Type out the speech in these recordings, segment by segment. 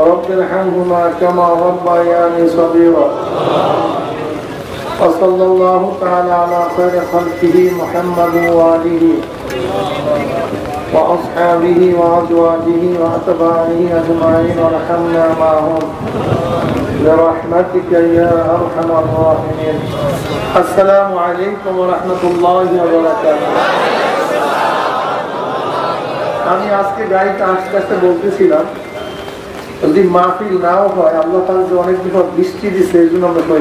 رب ارحمهما كما ربياني صغيرا وصلى الله تعالى على خير خلقه محمد وآله وأصحابه وأزواجه وأتباعه أجمعين وارحمنا معهم برحمتك يا أرحم الراحمين. السلام عليكم ورحمة الله وبركاته. আমি আজকে গাড়িতে আস্তে আস্তে বলতেছিলাম যদি মাহফিল নাও হয় আল্লাহ তাআলা যে অনেক দিন বৃষ্টি দিচ্ছে এই জন্য আমরা সবাই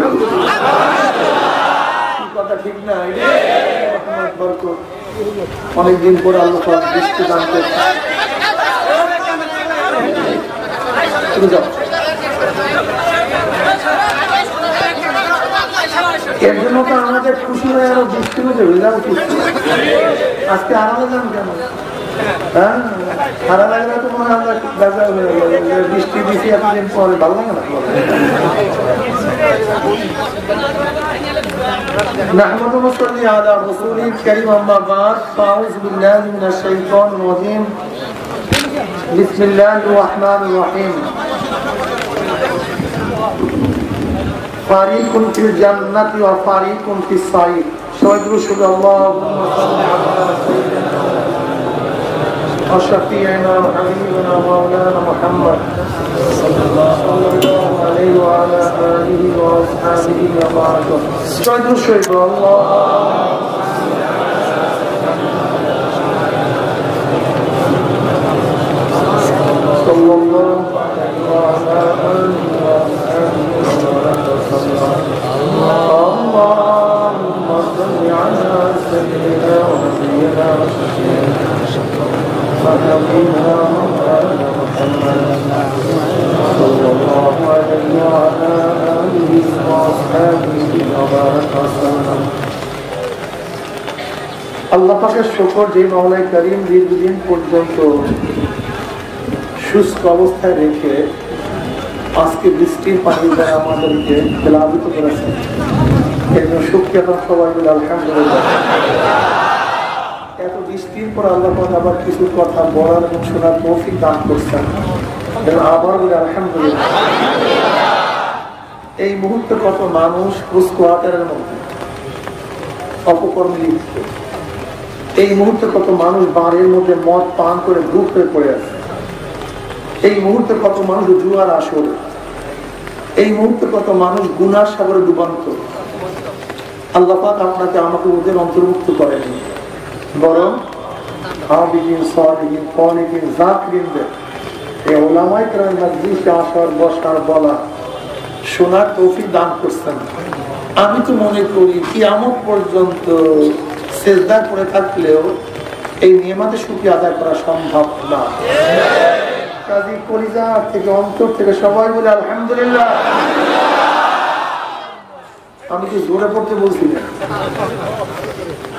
কথা ঠিক না অনেকদিন পরে আল্লাহ তাআলা বৃষ্টি দান করছে। এর জন্য তো আমাদের খুশি হয়ে আরো বৃষ্টি হয়ে যাবে যাবো আজকে আরামে যান কেন হ্যাঁ খারা লাগলে তো মনে হয় বৃষ্টি দিচ্ছি এতদিন পরে ভালো লাগে না। نحمد ونصلي على رسوله الكريم أما بعد فأعوذ بالله من الشيطان الرجيم بسم الله الرحمن الرحيم فريق في الجنة وفريق في السعير شهد اللهم صل على سيدنا وشفيعنا وحبيبنا مولانا محمد صلى الله عليه وعلى آله وأصحابه وبعد شهد الله صلى الله عليه وعلى آله وأصحابه وبعد اللهم صل على سيدنا ونبينا وشفيعنا فنبينا مولانا محمد صلى الله عليه وعلى آله وأصحابه وبارك وسلم। আল্লাহ পাকের শুকর যে মাওলাই করিম দীর্ঘদিন পর্যন্ত সুস্থ অবস্থায় রেখে আজকে বৃষ্টির পানি দ্বারা আমাদেরকে প্লাবিত করেছে এর জন্য শুকরিয়া সবাই বলে আলহামদুলিল্লাহ। এত বৃষ্টির পর আল্লাহ আবার কিছু কথা বলার এবং শোনার তৌফিক দান করছেন আবার বলে আলহামদুলিল্লাহ। এই মুহূর্তে কত মানুষ কুচকুয়াটারের মধ্যে অপকর্মে লিপ্ত, এই মুহূর্তে কত মানুষ বাড়ির মধ্যে মদ পান করে ধূপ হয়ে পড়ে আছে, এই মুহূর্তে কত মানুষ জুয়ার আসরে, এই মুহূর্তে কত মানুষ গুনার সাগরে ডুবান্ত। আল্লাহ পাক আপনাকে আমাকে ওদের অন্তর্ভুক্ত করেনি, বরং আবিদিন সালিহিন কানিতিন যাকিরিনদের এই উলামায়ে কেরামের মজলিসে আসার বসার বলা শোনার তৌফিক দান করছেন। আমি তো মনে করি কিয়ামত পর্যন্ত সিজদা করে থাকলেও এই নিয়ামতের শুকরিয়া আদায় করা সম্ভব না। কাজী কলিজা থেকে অন্তর থেকে সবাই বলে আলহামদুলিল্লাহ। আমি কি জোরে পড়তে বলছি না,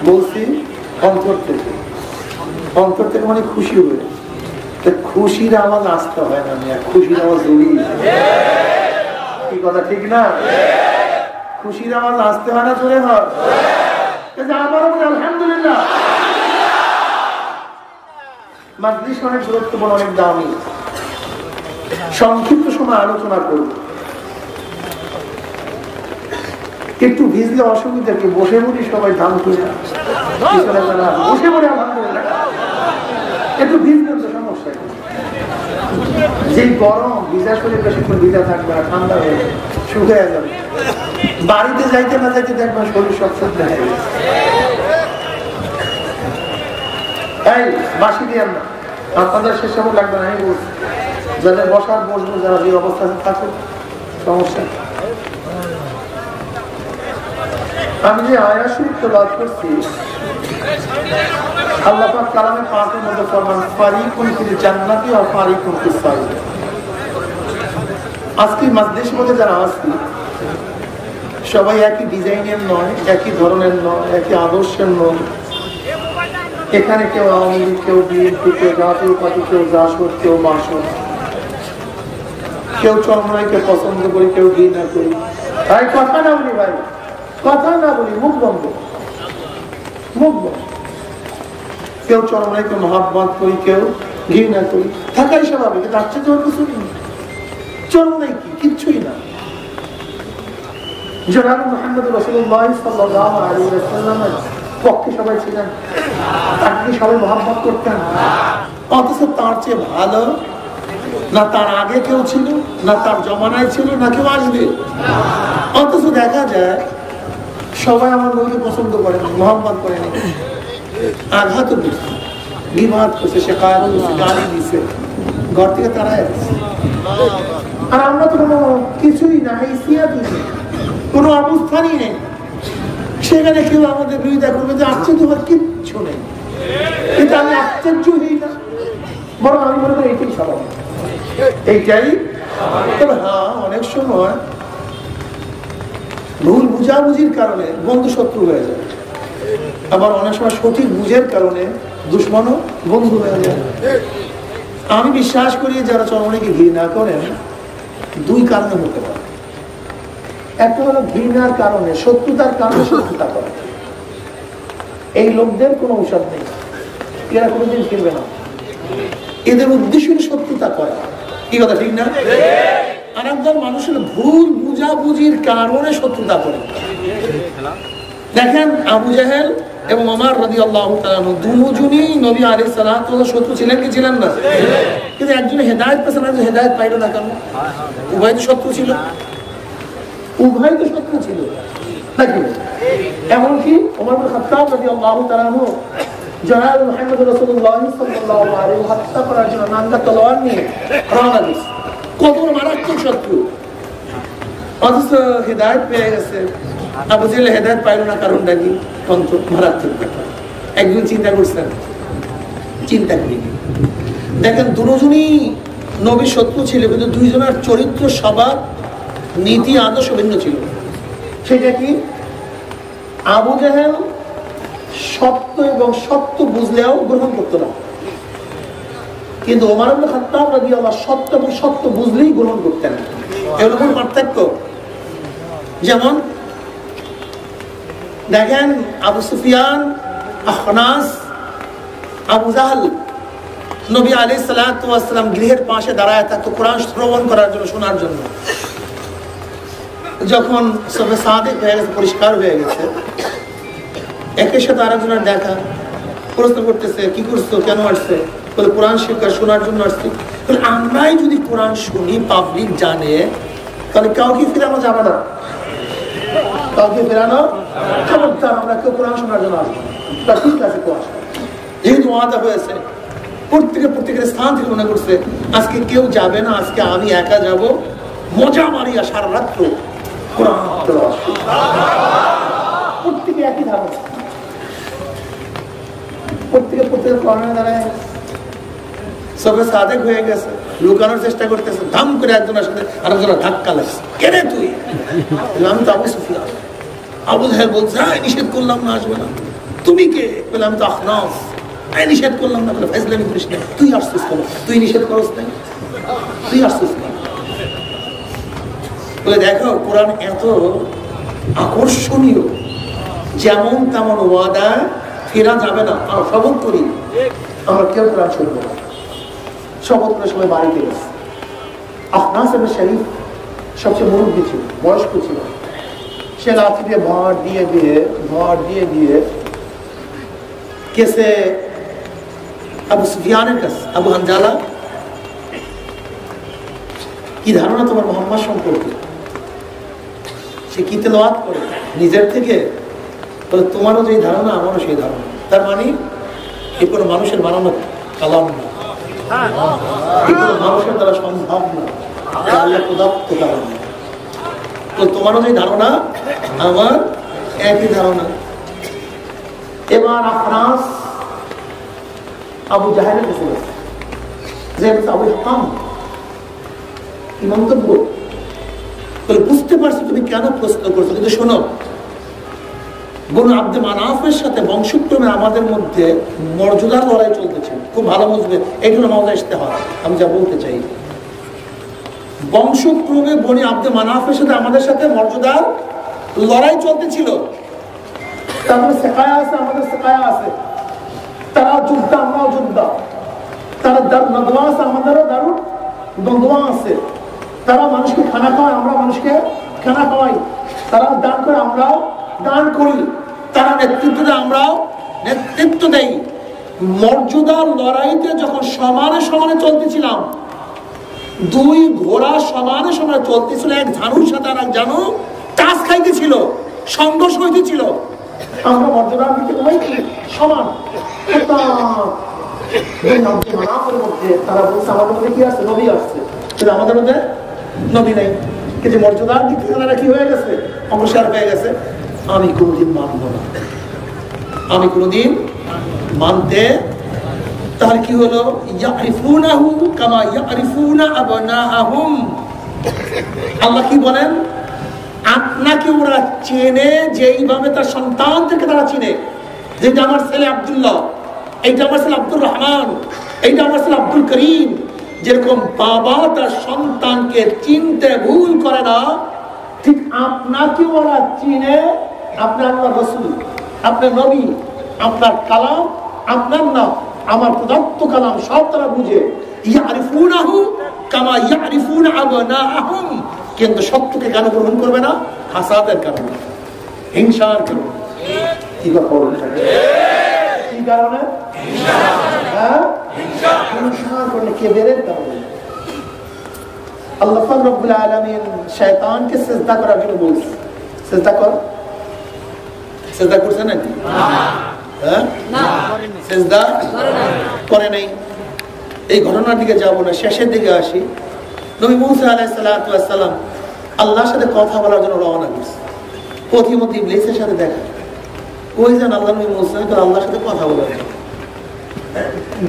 বলছি অন্তর থেকে, অন্তর থেকে মানে খুশি হয়ে। খুশির আওয়াজ আসতে হয় না, খুশির আওয়াজ জরুরি। কি কথা ঠিক না? খুশির আওয়াজ আসতে হয় না, জোরে হয়। আবারও বলে আলহামদুলিল্লাহ। মাজলিস অনেক গুরুত্বপূর্ণ, অনেক দামি। সংক্ষিপ্ত সময় আলোচনা করব। একটু ভিজলে অসুবিধা কি? বসে বলি সবাই ধান করে বসে পড়ে আলহামদুলিল্লাহ। একটু ভিজলে তো সমস্যা, যে গরম ভিজা শরীর বেশিক্ষণ ভিজা থাকবে না, ঠান্ডা হয়ে শুকিয়ে যাবে। বাড়িতে যাইতে না যাইতে দেখবেন শরীর সব শুদ্ধ হয়ে গেছে। এই বাসি দিয়ে না, আপনাদের সে সব লাগবে না। আমি বলছি যাদের বসার বসবো, যারা যে অবস্থাতে থাকুক সমস্যা। আমি যে আয়াত শরীফ তেলাওয়াত করছি, আল্লাহ পাক কালামে পাকের মধ্যে ফরমান ফারিকুন ফিল জান্নাতি ওয়া ফারিকুন ফিস সাইর। আজকে মাজলিসের মধ্যে যারা আছি সবাই একই ডিজাইনের নয়, একই ধরনের নয়, একই আদর্শের নয়। এখানে কেউ আওয়ামী লীগ, কেউ বিএনপি, কেউ জাতীয় পার্টি, কেউ জাসদ, কেউ মাসদ, কেউ চরমরাইকে পছন্দ করি, কেউ ঘৃণা করি। ভাই কথা না বলি, ভাই কথা না বলি, মুখ বন্ধ, মুখ বন্ধ। কেউ চরমরাইকে মহাব্বত করি, কেউ ঘৃণা করি, থাকাই স্বাভাবিক। আশ্চর্য কিছু নেই। চলনে কি, কিচ্ছুই না। জনাব মুহাম্মদ রাসূলুল্লাহ সাল্লাল্লাহু আলাইহি ওয়াসাল্লামের পক্ষে সবাই ছিলেন, তাকে সবাই মহব্বত করতেন। অথচ তার চেয়ে ভালো না তার আগে কেউ ছিল, না তার জমানায় ছিল, না কেউ আসবে। অথচ দেখা যায় সবাই আমার নবীকে পছন্দ করেন, মহব্বত করেন, আঘাত দিচ্ছে, বিবাদ করছে, সে কায়দ করছে, গালি দিচ্ছে, ঘর থেকে তাড়ায় আসছে। আর আমরা তো কোনো কিছুই না, হাইসিয়াতই নেই, কোনো অবস্থানই নেই। সেখানে কেউ আমাদের বিরোধিতা করবে যে আশ্চর্য হওয়ার কিচ্ছু নেই, কিন্তু আমি আশ্চর্য হই না, বরং আমি মনে করি এইটাই স্বাভাবিক, এইটাই। তবে হ্যাঁ, অনেক সময় ভুল বুঝাবুঝির কারণে বন্ধু শত্রু হয়ে যায়, আবার অনেক সময় সঠিক বুঝের কারণে দুশ্মনও বন্ধু হয়ে যায়। আমি বিশ্বাস করি যারা চরমণিকে ঘৃণা করেন দুই কারণে হতে পারে। একটা হলো ঘৃণার কারণে, শত্রুতার কারণে শত্রুতা করে। এই লোকদের কোনো ঔষধ নেই, এরা কোনোদিন ফিরবে না, এদের উদ্দেশ্য শত্রুতা করে। কি কথা ঠিক না? আর একজন মানুষের ভুল বুঝাবুঝির কারণে শত্রুতা করে। দেখেন আবু জাহেল এবং ওমর রাদিয়াল্লাহু তাআলা দুজনই নবী আলাইহিস সালাতু ওয়াস শত্রু ছিলেন কি ছিলেন না? কিন্তু একজন হেদায়েত পেয়েছেন, একজন হেদায়েত পাইল না কেন? উভয় তো শত্রু ছিল, উভয় তো শত্রু ছিল নাকি? এমনকি ওমর ইবনে খাত্তাব রাদিয়াল্লাহু তাআলা জনাব মুহাম্মদ রাসূলুল্লাহ সাল্লাল্লাহু আলাইহি ওয়া সাল্লাম করার জন্য নাঙ্গা তলোয়ার নিয়ে রওনা দিয়েছে। কত মারাত্মক শত্রু, অথচ হেদায়েত পেয়ে গেছে। আবু জাহেল হেদায়েত পাইল না, কারণটা কি? কত মারাত্মক ব্যাপার। একজন চিন্তা করছেন, চিন্তা করিনি। দেখেন দুজনই নবীর শত্রু ছিল, কিন্তু দুইজনের চরিত্র, স্বভাব, নীতি, আদর্শ ভিন্ন ছিল। সেটা কি? আবু জাহেল সত্য এবং সত্য বুঝলেও গ্রহণ করতো না, কিন্তু ওমর ইবনে খাত্তাব রাদিয়াল্লাহু সত্য এবং সত্য বুঝলেই গ্রহণ করতেন। এরকম পার্থক্য। যেমন দেখেন আবু সুফিয়ান, আখনাস, আবু জাহল নবী আলাইহিস সালাতু ওয়াস সালাম গৃহের পাশে দাঁড়ায় থাকতো কোরআন শ্রবণ করার জন্য, শোনার জন্য। যখন সবে সাদেক হয়ে গেছে, পরিষ্কার হয়ে গেছে, একের সাথে আরেকজনের দেখা, প্রশ্ন করতেছে কি করছো, কেন আসছে? বলে কোরআন শিক্ষা শোনার জন্য আসছি। বলে আমরাই যদি কোরআন শুনি, পাবলিক জানে, তাহলে কাউকে ফেরানো যাবে না, কাউকে ফেরানো খবরদার, আমরা কেউ কোরআন শোনার জন্য আসবো। তা ঠিক আছে, কেউ আসবে, যেহেতু ওয়াদা হয়েছে। প্রত্যেকের স্থান থেকে মনে করছে আজকে কেউ যাবে না, আজকে আমি একা যাব, মজা মারিয়া সারা রাত্র কোরআন তেলাওয়াত। প্রত্যেকে একই ধারণা, প্রত্যেকে কোরআনে দাঁড়ায়। সবে সাদেক হয়ে গেছে, লুকানোর চেষ্টা করতেছে, ধাম করে একজনের সাথে আরেকজনের ধাক্কা লাগছে। কেন তুই? আমি তো আবু সুফিয়ান। আবু জাহেল বলছে নিষেধ করলাম না, আসবে না। তুমি কে? বলে আমি তো আখনাস। নিষেধ করলাম না, বলে ফাইজলামি করিস না, তুই আসছিস কেন? তুই নিষেধ করস না, তুই আসছিস কেন? বলে দেখো কোরআন এত আকর্ষণীয়, যেমন তেমন ওয়াদা ফেরা যাবে না। শপথ করি আমরা কেউ কোরআন শুনবো না। শপথ করে সবাই বাড়িতে গেছে। আখনাস ইবনে শরীফ সবচেয়ে মুরব্বী ছিল, বয়স্ক ছিল। সে লাঠি দিয়ে ভর দিয়ে কেসে আবু সুফিয়ানের কাছে, আবু হানজালা, কি ধারণা তোমার মুহাম্মদ সম্পর্কে? সে কি তেলাওয়াত করে নিজের থেকে? বলে তোমারও যে ধারণা, আমারও সেই ধারণা। তার মানে এ কোনো মানুষের বানানো কালাম না, এ কোনো মানুষের দ্বারা সম্ভব না, আল্লাহ প্রদত্ত ধারণা। তো তোমারও যে ধারণা, আমার একই ধারণা। এবার আখনাস আবু জাহেলের কাছে গেছে, যে আবু হাকাম কি মন্তব্য? বলে বুঝতে পারছি তুমি কেন প্রশ্ন করছো, কিন্তু শোনো, বনু আব্দে মানাফের সাথে বংশক্রমে আমাদের মধ্যে মর্যাদার লড়াই চলতেছে। খুব ভালো বুঝবে, এইগুলো মজা আসতে হয়। আমি যা বলতে চাই, বংশক্রমে বনি আব্দে মানাফের সাথে আমাদের সাথে মর্যাদার লড়াই চলতেছিল। তারপরে সেকায়া আছে, আমাদের সেকায়া আছে, তারা যোদ্ধা, আমরাও যোদ্ধা। তারা নদওয়া আছে, আমাদেরও দারুণ নদওয়া আছে। তারা মানুষকে খানা খাওয়ায়, আমরা মানুষকে খানা খাওয়াই। তারা দান করে, আমরাও দান করি। তারা নেতৃত্ব দেয়, আমরাও নেতৃত্ব দেই। মর্যাদার লড়াইতে যখন সমানে সমানে চলতেছিলাম, দুই ঘোড়া সমানে সমানে চলতেছিল, এক ঝানুর সাথে আর এক ঝানু টাচ খাইতেছিল, সংঘর্ষ হইতেছিল। আমরা মর্যাদার দিকে সমান। তারা বলছে আমাদের মধ্যে কি আসছে, নবী আসছে, কিন্তু আমাদের মধ্যে নবী নেই। কিন্তু মর্যাদার দিক থেকে তারা কি হয়ে গেছে, অগ্রসর হয়ে গেছে। আমি কোনোদিন মানব না, আমি কোনোদিন মানতে। তাহলে কি হলো, ইয়ারিফুনাহু কামা ইয়ারিফুনা আবনাআহুম। আল্লাহ কি বলেন, আপনাকে ওরা চেনে যেইভাবে তার সন্তানদেরকে তারা চিনে। যেটা আমার ছেলে আব্দুল্লাহ, এইটা আমার ছেলে আব্দুর রহমান, এইটা আমার ছেলে আব্দুল করিম। যেরকম বাবা তার সন্তানকে চিনতে ভুল করে না, ঠিক আপনাকে ওরা চিনে। আপনি আল্লাহর রাসূল, আপনার নবী, আপনার কালাম, আপনার নাম, আমার প্রদত্ত কালাম সব তারা বুঝে। ইয়ারিফুনাহু কামা ইয়ারিফুনা আবনাআহুম। কিন্তু সত্যকে কেন গ্রহণ করবে না? হাসাদের কারণে, হিংসার কারণে। কি কারণে? হিংসার কারণে, কেবরের কারণে। আল্লাহ পাক রব্বুল আলামিন শয়তানকে সিজদা করার জন্য বলছে, সিজদা কর। সিজদা করছে নাকি? না, সিজদা করে নাই। এই ঘটনার দিকে যাবো না, শেষের দিকে আসি। নবী মূসা আলাইহিস সালাতু ওয়াস সালাম আল্লাহর সাথে কথা বলার জন্য রওনা করছে। পথিমধ্যে ইবলীসের সাথে দেখা। ওই যান আল্লাহ নবী মূসা আল্লাহর সাথে কথা বলার জন্য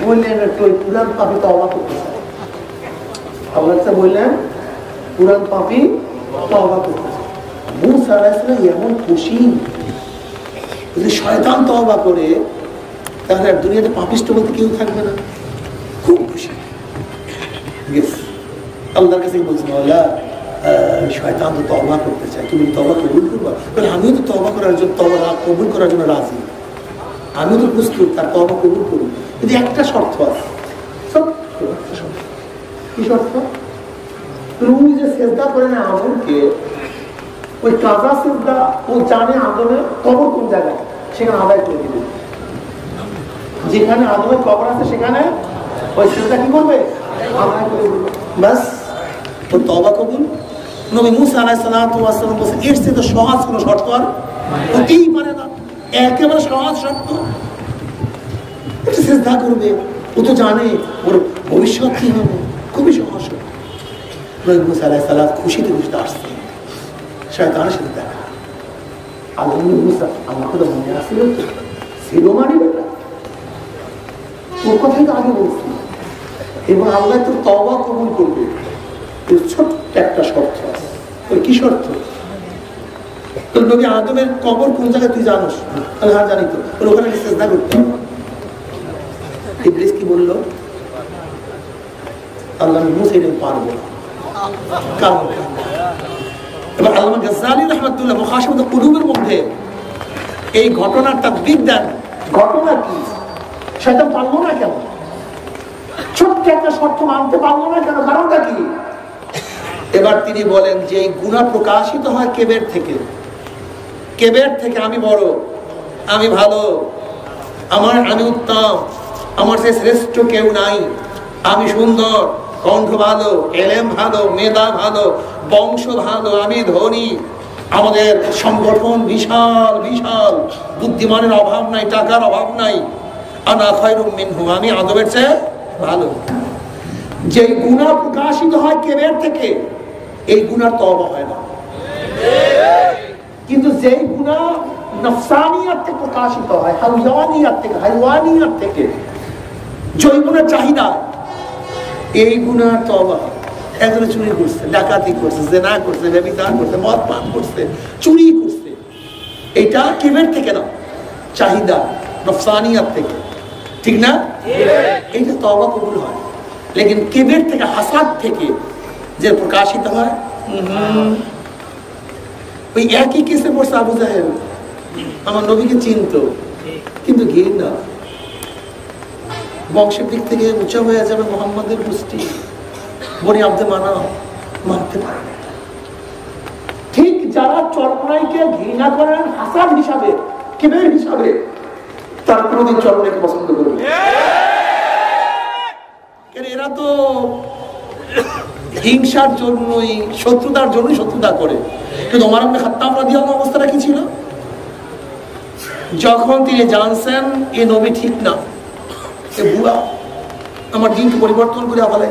বললেন, তুই পুরান পাপী তওবা করতেছ। আল্লাহ বললেন, পুরান পাপী তওবা করতেছ। মূসা আলাইহিস সালাম এমন খুশি, যদি শয়তান তওবা করে তাহলে আর দুনিয়াতে পাপিষ্ট বলতে কেউ থাকবে না। খুব খুশি। আল্লাহর কাছে বলছেন, আল্লাহ শয়তান তো তওবা করতে চায়, তুমি তওবা কবুল করবা? আমিও তো তওবা করার জন্য, তওবা কবুল করার জন্য রাজি, আমিও তো প্রস্তুত তার তওবা কবুল করব, কিন্তু একটা শর্ত আছে। কি শর্ত? তুমি যে সিজদা করে না আদমকে, ওই কাজা সিজদা ও জানে আদমের কবর কোন জায়গায়, সেখানে আদায় করে দিবে। যেখানে আদমের কবর আছে সেখানে ওই সিজদা কি করবে? আদায় করে দিবে। বাস, তো তওবা কবুল। নবী মূসা আলাইহিস সালাতু ওয়াস সালাম বলেন, এর চেয়ে তো সহজ কোনো শর্ত আর হতেই পারে না। একেবারে সহজ শর্ত। সিজদা করবে, ও তো জানে ওর ভবিষ্যৎ কি হবে, খুবই সহজ। নবী মূসা আলাইহিস সালাম খুশিতে খুশিতে আসছে, শয়তানের সাথে দেখা। আল্লাহ মূসা, আমাকে তো মনে আসছিল, ছিল মানে বেটা, তোর কথাই তো আগে বলছি। এবং আল্লাহ তোর তওবা কবুল করবে। ছোট্ট একটা শর্ত আছে। তোর কি শর্ত? তোর নবী আদমের কবর কোন জায়গায় তুই জানোস? হ্যাঁ জানি তো। তোর ওখানে সিজদা করতে হবে। ইবলিস কি বললো? আল্লাহ মূসা এটা পারবো না। কারণ এবার আল্লামা গাজ্জালী রাহমাতুল্লাহ মুখাশাফাতুল কুলুবের মধ্যে এই ঘটনার তাকদীর দেন। ঘটনা কি? শয়তান পারলো না কেন? ছোট্ট একটা শর্ত মানতে পারলো না কেন? কারণটা কি? এবার তিনি বলেন যে এই গুনাহ প্রকাশিত হয় কেবের থেকে। কেবের থেকে আমি বড়, আমি ভালো, আমি উত্তম, আমার সে শ্রেষ্ঠ কেউ নাই, আমি সুন্দর, কণ্ঠ ভালো, এলেম ভালো, মেধা ভালো, বংশ ভালো, আমি ধনী, আমাদের সংগঠন বিশাল বিশাল, বুদ্ধিমানের অভাব নাই, টাকার অভাব নাই, আনা খায়রুম মিনহু, আমি আদমের চেয়ে ভালো। যে গুনাহ প্রকাশিত হয় কেবের থেকে, এই গুনার তওবা হয় না। কিন্তু যেই গুনাহ নফসানিয়াত থেকে প্রকাশিত হয়, হাওয়ানিয়াত থেকে, হাইওয়ানিয়াত থেকে, জৈবনের চাহিদা, এই গুনাহ তওবা। একজনে চুরি করছে, ডাকাতি করছে, জিনা করছে, ব্যভিচার করছে, মদ পান করছে, চুরি করছে, এটা কেবের থেকে না, চাহিদা নফসানিয়াত থেকে, ঠিক না? এইটা তওবা কবুল হয়। লেকিন কেবের থেকে, হাসাদ থেকে যে প্রকাশিত হয়, ওই একই কেসে পড়ছে আবু জাহেল। আমার নবীকে চিনত, কিন্তু ঘৃণা, বংশের দিক থেকে উঁচা হয়ে যাবে মোহাম্মদের গোষ্ঠী, বনি আব্দে মানতে যারা চরমনাইকে ঘৃণা করেন হাসান হিসাবে, কিবের হিসাবে, তারা কোনোদিন চরমনাইকে পছন্দ করবে। এরা তো হিংসার জন্যই, শত্রুতার জন্যই শত্রুতা করে। কিন্তু ওমর ইবনে খাত্তাব রাদিয়াল্লাহু আনহু অবস্থাটা কি ছিল? যখন তিনি জানছেন এই নবী ঠিক না, এ বুড়া, আমার দিনকে পরিবর্তন করে আবার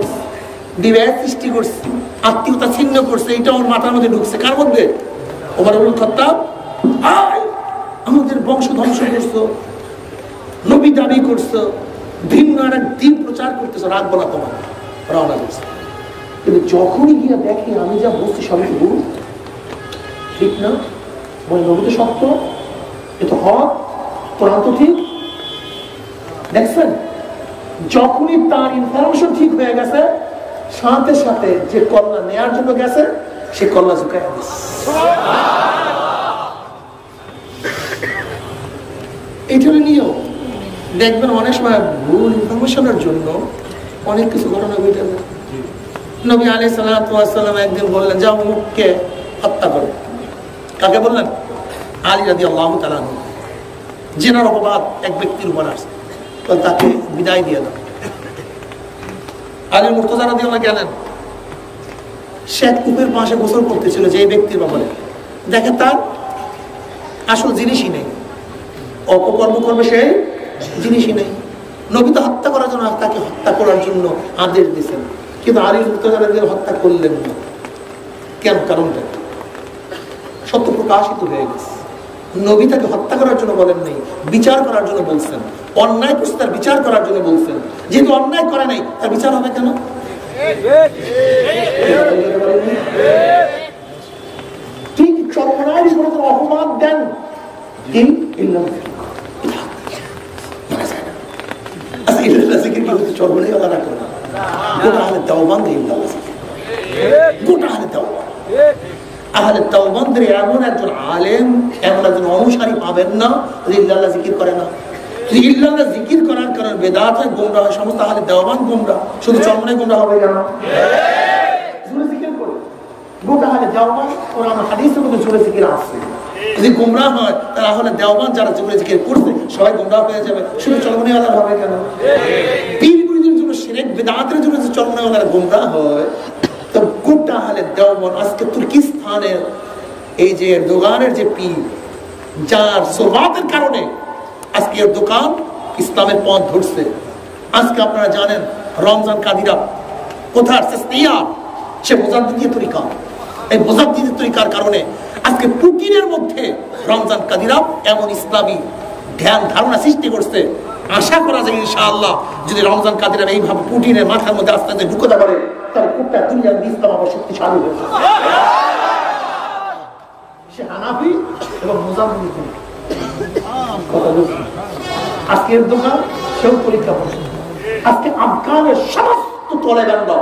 বিভেদ সৃষ্টি করছে, আত্মীয়তা ছিন্ন করছে, এটা ওর মাথার মধ্যে ঢুকছে। কার মধ্যে? ওমর ইবনে খাত্তাব, আমাদের বংশ ধ্বংস করছো, নবী দাবি করছো, ভিন্ন এক দিন প্রচার করতেছো, রাত বলা তোমার, রওনা করছে। কিন্তু যখনই গিয়ে দেখি আমি যা বলছি সবই ভুল, ঠিক না, বলে নবী তো সত্য, এ তো হক, কোরআন তো ঠিক। দেখছেন, যখনই তার ইনফরমেশন ঠিক হয়ে গেছে, সাথে সাথে যে কল্লা নেয়ার জন্য গেছে সে কল্লা ঝুঁকায় দিচ্ছে। এইটার নিয়েও দেখবেন অনেক সময় ভুল ইনফরমেশনের জন্য অনেক কিছু ঘটনা ঘটে যায়। নবী আলাইহিস সালাতু ওয়াস সালাম একদিন বললেন, যাও অমুককে হত্যা করো। কাকে বললেন? আলী রাদিয়াল্লাহু তাআলা আনহু। জিনার অপবাদ এক ব্যক্তির উপর আসছে, তো তাকে বিদায় দিয়ে দাও। আলী মুর্তজা রাদিয়াল্লাহু গেলেন, সে এক কূপের পাশে গোসল করতেছিল যে ব্যক্তির ব্যাপারে, দেখে তার আসল জিনিসই নেই, অপকর্ম করবে সেই জিনিসই নেই। নবী তো হত্যা করার জন্য, তাকে হত্যা করার জন্য আদেশ দিয়েছেন, কিন্তু আলী মুর্তজা রাদিয়াল্লাহু হত্যা করলেন না। কেন? কারণটা সত্য প্রকাশিত হয়ে গেছে। নবী তাকে হত্যা করার জন্য বলেন নেই, বিচার করার জন্য বলছেন। অন্যায় করছে তার বিচার করার জন্য বলছেন। যেহেতু অন্যায় করে নাই, তার বিচার হবে কেন? ঠিক চরমনাইয়ের উপরে তো অপবাদ দেন, চরমনাই আলাদা করে না, গোটা আহলে দেওবন্দ গোটা আহলে দেওবন্দ। আহলে দেওবন্দের এমন একজন আলেম, এমন একজন অনুসারী পাবেন না যদি ইল্লাল্লাহ জিকির করে না। যদি ইল্লাল্লাহ জিকির করার কারণে বেদাত হয়, গোমরাহ হয়, সমস্ত আহলে দেওবন্দ গোমরাহ, শুধু চরমনাই গোমরাহ হবে কেন? জোরে জিকির করে গোটা আহলে দেওবন্দ কোরআন হাদিসের মধ্যে জোরে জিকির আছে। যদি গোমরাহ হয় তাহলে আহলে দেওবন্দ যারা জোরে জিকির করছে সবাই গোমরাহ হয়ে যাবে, শুধু চরমনাই আলাদা হবে কেন? পীর মুরিদের জন্য, শিরক বিদআতের জন্য যে চরমনাই আলাদা গোমরাহ হয়, তো গোটা আহলে দেওবন্দ আজকে তুর্কিস্তানের এই যে দোকানের যে পীর, যার সোবাতের কারণে আজকে এর দোকান ইসলামের পথ ধরছে। আজকে আপনারা জানেন রমজান কাদিরা কোথার? সিস্তিয়া, সে মুজাদ্দিদের তরিকা। এই মুজাদ্দিদের তরিকার কারণে আজকে পুটিনের মধ্যে রমজান কাদিরা এমন ইসলামী ধ্যান ধারণা সৃষ্টি করছে। আশা করা যায় ইনশাআল্লাহ যদি রমজান কাদিরা এইভাবে পুটিনের মাথার মধ্যে আস্তে আস্তে ঢুকতে পারে, তাহলে গোটা দুনিয়ার ইসলাম আবার শক্তিশালী হয়েছে। সে হানাফি এবং মুজাদ্দিদ কথা বলছে। আজকের দোকান সেও পরীক্ষা করছে। আজকে আফগানের সমস্ত তলেবানরা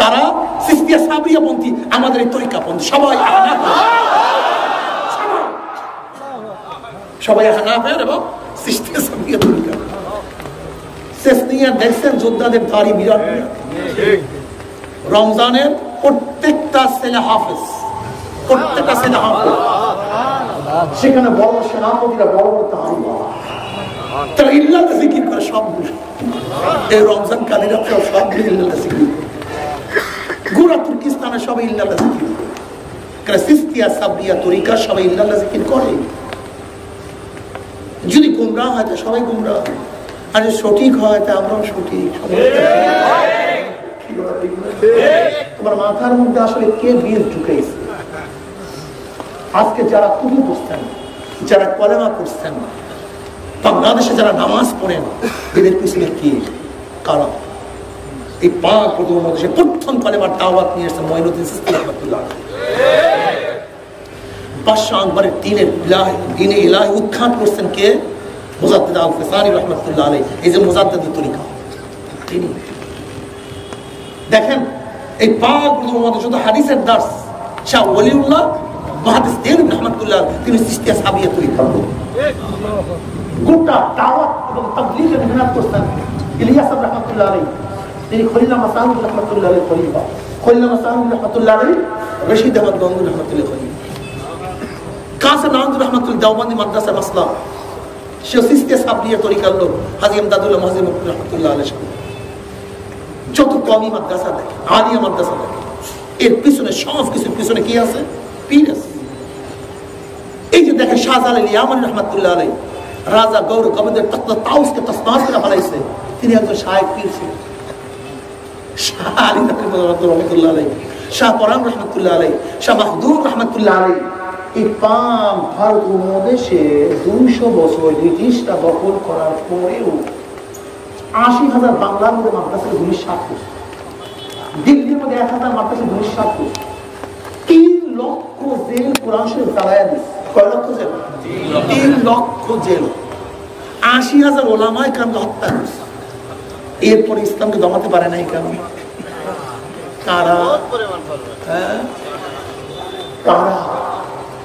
তারা সিস্তিয়া সাবরিয়াপন্থী, আমাদের এই তরিকাপন্থী, সবাই সবাই হানাফের এবং সিস্তিয়া সাবরিয়া তরিকা। দেখছেন যোদ্ধাদের দাড়ি বিরাট বিরাট। রমজানের প্রত্যেকটা ছেলে হাফেজ, প্রত্যেকটা ছেলে হাফেজ। সেখানে বড় সেনাপতিরা বড় বড় তারা ইল্লাল্লাহ জিকির করে সবগুলো। এই রমজান কালীরা সবগুলো ইল্লাল্লাহ জিকির করে। গোটা তুর্কিস্তানে সবাই ইল্লাল্লাহ জিকির করে, কারণ সিস্তিয়া সাবরিয়া তরিকা সবাই ইল্লাল্লাহ জিকির করে। যদি গুমরাহ হয় তা সবাই গুমরাহ, আর যদি সঠিক হয় তা আমরাও সঠিক। তোমার মাথার মধ্যে আসলে কে বীজ ঢুকেছে? আজকে যারা টুপি পরছেন, যারা কলেমা পড়ছেন, বাংলাদেশে যারা নামাজ পড়েন, এদের পিছনে কি কারণ? এই পাক প্রথম প্রথম কলেমার দাওয়াত নিয়ে এসেছেন মঈনুদ্দিন চিশতি রাহমাতুল্লাহ আলাইহি। বাদশাহ আকবরের দ্বীনে ইলাহি উৎখাত করছেন কে? মুজাদ্দিদ আল ফিসানি রাহমাতুল্লাহ আলাইহি। এই যে মুজাদ্দিদের তরিকা, তিনি দেখেন এই পাক প্রথম শুধু হাদিসের দার্স, শাহ ওলিউল্লাহ মুহাদ্দিস দেওবন্দি রাহমাতুল্লাহ তিনি চিশতিয়া সাবিয়া তরিকা গোটা দাওয়াত এবং তাবলীগের মেহনত করছেন ইলিয়াস রাহমাতুল্লাহ আলাইহি। তিনি খলিল মাসাউদ রাহমাতুল্লাহ আলাইহি খলিফা, খলিল মাসাউদ রাহমাতুল্লাহ আলাইহি রশিদ আহমদ গঙ্গুর রাহমাতুল্লাহ খলিফা। কাসেম নানদুর রহমাতুল্লাহ দেওবন্দি মাদ্রাসা মাসলা সে সিস্তে সাবরিয়া তরিকার লোক হাজী ইমদাদুল্লাহ হাজী মুফতি রহমাতুল্লাহ আলাইহি যত কওমি মাদ্রাসা দেখে আলিয়া মাদ্রাসা দেখে এর পিছনে সব কিছুর পিছনে কি আছে? পীর আছে। এই যে দেখেন শাহজালাল ইয়ামানী রহমাতুল্লাহ আলাইহি রাজা গৌর গোবিন্দের তখ্ত তাউসকে তসমাস করে ফেলাইছে, তিনি একজন শায়েখ পীর ছিলেন। শাহ আলী রহমাতুল্লাহ আলাইহি, শাহ পরান রহমাতুল্লাহ আলাইহি, শাহ মাহদুর রহমাতুল্লাহ আলাইহি এই পাম ভারত উপমহাদেশে 200 বছর ব্রিটিশরা দখল করার পরেও 80,000 বাংলার মধ্যে মাদ্রাসা ধূলিসাৎ করছে, দিল্লির মধ্যে 1000 মাদ্রাসা ধূলিসাৎ করছে, 3 লক্ষ জেল কোরআন শরীফ জ্বালায়া দিচ্ছে। কয় লক্ষ জেল? 3 লক্ষ জেল, 80,000 ওলামায়ে কেরামকে হত্যা করছে। এরপরে ইসলামকে দমাতে পারে নাই কেন? কারা? কারা?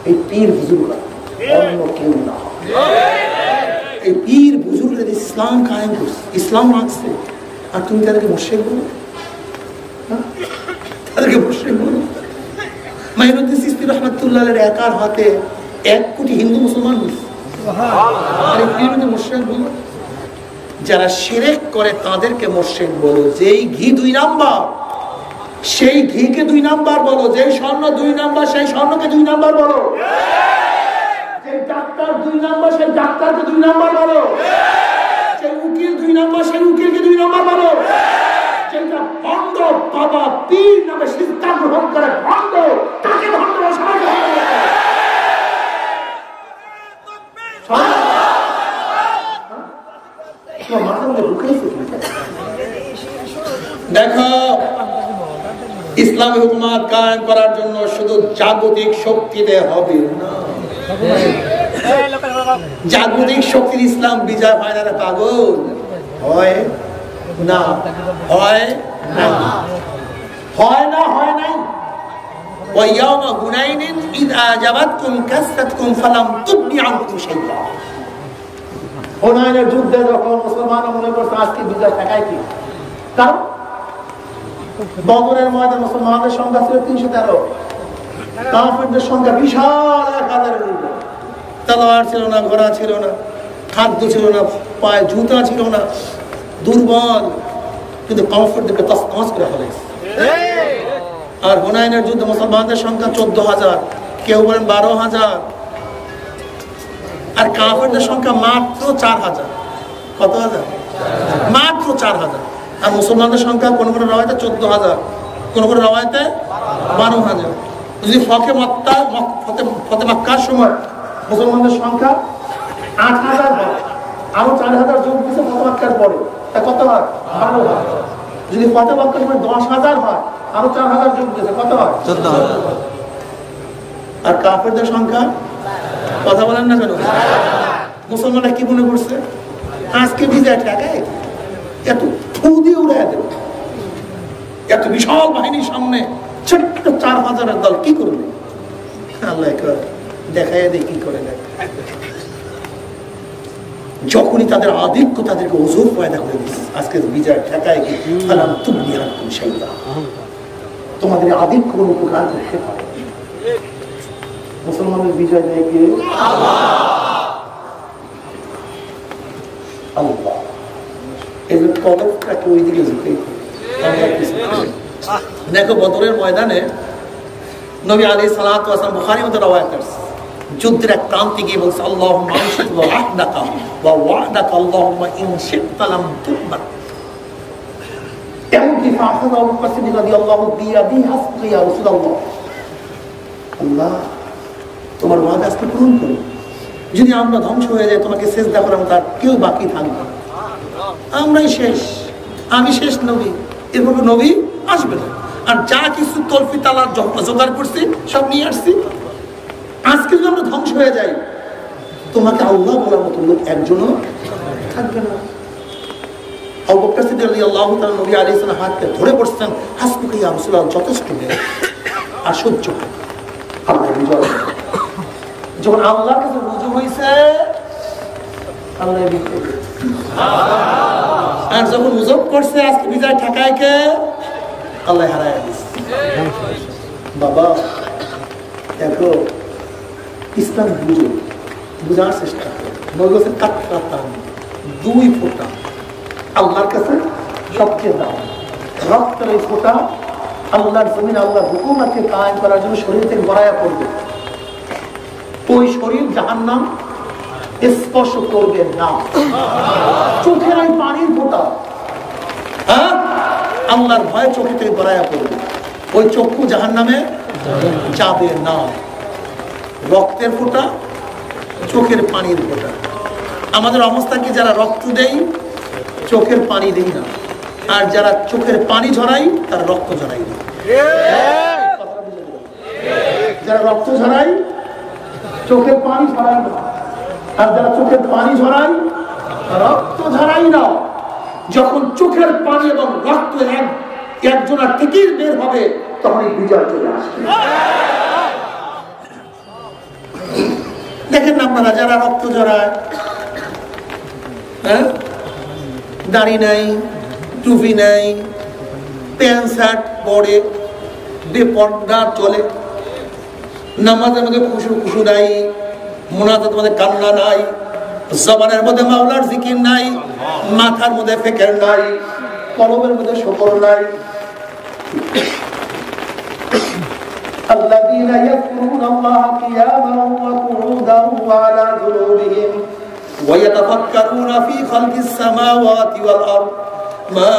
এই পীর বুজুর্গরা, অন্য কেউ না। এই পীর বুজুর্গরা ইসলাম কায়েম করছে, ইসলাম রাখছে, আর তুমি তাদেরকে মুশরিক বলো? তাদেরকে মুশরিক বলো? মাইনুদ্দিন চিশতি রাহমাতুল্লাহ আলাইহির একার হাতে 1 কোটি হিন্দু মুসলমান হয়েছে। আর এই পীরকে মুশরিক বলো? যারা শিরক করে তাদেরকে মুশরিক বলো। যেই ঘি 2 নাম্বার সেই ঘিকে 2 নাম্বার বলো, যেই স্বর্ণ 2 নাম্বার সেই স্বর্ণকে 2 নাম্বার বলো, যে ডাক্তার 2 নাম্বার সেই ডাক্তারকে 2 নাম্বার বলো, যে উকিল 2 নাম্বার সেই উকিলকে 2 নাম্বার বলো, যেটা ভণ্ড বাবা পীর নামে সিদ্ধান্ত গ্রহণ করে ভণ্ড, তাকে ভণ্ড বলো। দেখো, ইসলামী হুকুমত কায়েম করার জন্য শুধু জাগতিক শক্তিতে হবে না, জাগতিক শক্তির ইসলাম বিজয় হয় না। পাগল হয় না, হয় না, হয় না, হয় নাই। ওয়ায়াউমা হুনাইনিন ইয আজাবাতকুম কাসরাতকুম ফালাম তুগনি আনকুম শাইআ। হুনাইনের যুদ্ধে যখন মুসলমানরা মনে করছে আজকে বিজয় ঠেকায় কি, কারণ বদরের ময়দানে মুসলমানদের সংখ্যা ছিল 313, কাফেরদের সংখ্যা বিশাল 1000-এর উপরে। তলোয়ার ছিল না, ঘোড়া ছিল না, খাদ্য ছিল না, পায়ে জুতা ছিল না, দুর্বল, কিন্তু কাফেরদেরকে তছনছ করে ফেলেছে। আর হুনাইনের যুদ্ধে মুসলমানদের সংখ্যা 14,000, কেউ বলেন 12,000, আর কাফেরদের সংখ্যা মাত্র 4,000। কত হাজার? মাত্র 4,000। আর মুসলমানদের সংখ্যা কোন কোন রাওয়ায়াতে 14,000, কোন কোন রাওয়ায়াতে 12,000। যদি ফতে মক্কার সময় মুসলমানদের সংখ্যা 8,000 হয়, আরো 4,000 যোগ দিচ্ছে ফতে মক্কার পরে, তা কত হয়? 12,000। যদি ফতে মক্কার সময় 10,000 হয়, আরো 4,000 যোগ দিচ্ছে, কত হয়? 14,000। আর কাফেরদের সংখ্যা কথা বলেন না কেন? মুসলমানরা কি মনে করছে আজকে বিজয় ঠেকায়? এত ফু দিয়ে উড়ে দেবে, এত বিশাল বাহিনীর সামনে ছোট্ট 4,000-এর দল কি করবে? আল্লাহ দেখায় দেয় কি করে দেয়। যখনই তাদের আধিক্য তাদেরকে ওজোর পয়দা করে দিচ্ছে, আজকে বিজয় ঠেকায় কি? ফালাম তুগনি আনকুম শাইআ। তোমাদের আধিক্য কোনো উপকার করতে পারে? মুসলমানের বিজয় দেয় কে? আল্লাহ। এবার কলমটাকে ওই দিকে ঝুঁকে দেখো, বদরের ময়দানে নবী আলাইহিস সালাতু ওয়াস সালাম বুখারীর মধ্যে রওয়ায়াত আছে, যুদ্ধের এক প্রান্তে গিয়ে বলছে আল্লাহুম্মা আনশিদ ওয়া আহদাকা ওয়া ওয়া'দাকা আল্লাহুম্মা ইন শি'তা লাম তুকবার। এমনকি ফাখাযা আবু বকর সিদ্দিক রাদিয়াল্লাহু বিয়াদিহি হাসবি ইয়া রাসূলুল্লাহ, আল্লাহ তোমার ওয়াদা আজকে পূরণ করো, যদি আমরা ধ্বংস হয়ে যাই তোমাকে সিজদা করার মতো আর কেউ বাকি থাকবে না, আমরাই শেষ, আমি শেষ নবী, এরপর নবী আসবে না। আর যা কিছু তলফি তালার জোগাড় করছি সব নিয়ে আসছি, আজকে যদি আমরা ধ্বংস হয়ে যাই তোমাকে আল্লাহ বলার মতো লোক একজনও থাকবে না। আবু বকর সিদ্দিক রাদিয়াল্লাহু তাআলা নবী আলাইহিস সালাম হাতকে ধরে বসছেন, হাসবুকা ইয়া রাসূলুল্লাহ, যথেষ্ট আর সহ্য। আল্লাহ বিজয় যখন আল্লাহর কাছে রুজু হয়েছে, আল্লাহ আর যখন উজব করছে আজকে বিজয় ঠেকায় কে? আল্লাহ হারায় দিচ্ছে। বাবা দেখো ইসলাম বুঝো, বুঝার চেষ্টা করো। মগজের কাটকাটাম 2 ফোঁটা আল্লাহর কাছে সবচেয়ে দাম। রক্তের এই ফোঁটা আল্লাহর জমিন আল্লাহর হুকুমকে কায়েম করার জন্য শরীর থেকে গড়াইয়া পড়বে। ওই শরীর জাহান্নাম স্পর্শ করবে না। চোখের ওই পানির ফোঁটা, হ্যাঁ, আল্লাহর ভয়ে চোখে থেকে গড়াইয়া পড়বে। ওই চক্ষু জাহান্নামে যাবে না। রক্তের ফোঁটা, চোখের পানির ফোঁটা। আমাদের অবস্থা কি, যারা রক্ত দেই চোখের পানি দেই না, আর যারা চোখের পানি ঝরাই তার রক্ত ঝরাই না। যারা রক্ত ঝরাই চোখের পানি ঝরাই না, আর যারা চোখের পানি ঝরাই রক্ত ঝরাই না। যখন চোখের পানি এবং রক্ত একজনের থেকেই বের হবে তখন এই বিজয় চলে আসবে। দেখেন আপনারা যারা রক্ত ঝরায়, হ্যাঁ, দাড়ি নাই, টুপি নাই, প্যান্ট শার্ট পরে বেপর্দা চলে, নামাজের মধ্যে খুশু খুশু নাই, মুনাজাতের মধ্যে কান্না নাই, জবানের মধ্যে মাওলার জিকির নাই, মাথার মধ্যে ফিকির নাই, কলবের মধ্যে শুকর নাই। الذين يذكرون الله قياما وقعودا وعلى جنوبهم ويتفكرون في خلق السماوات والأرض ما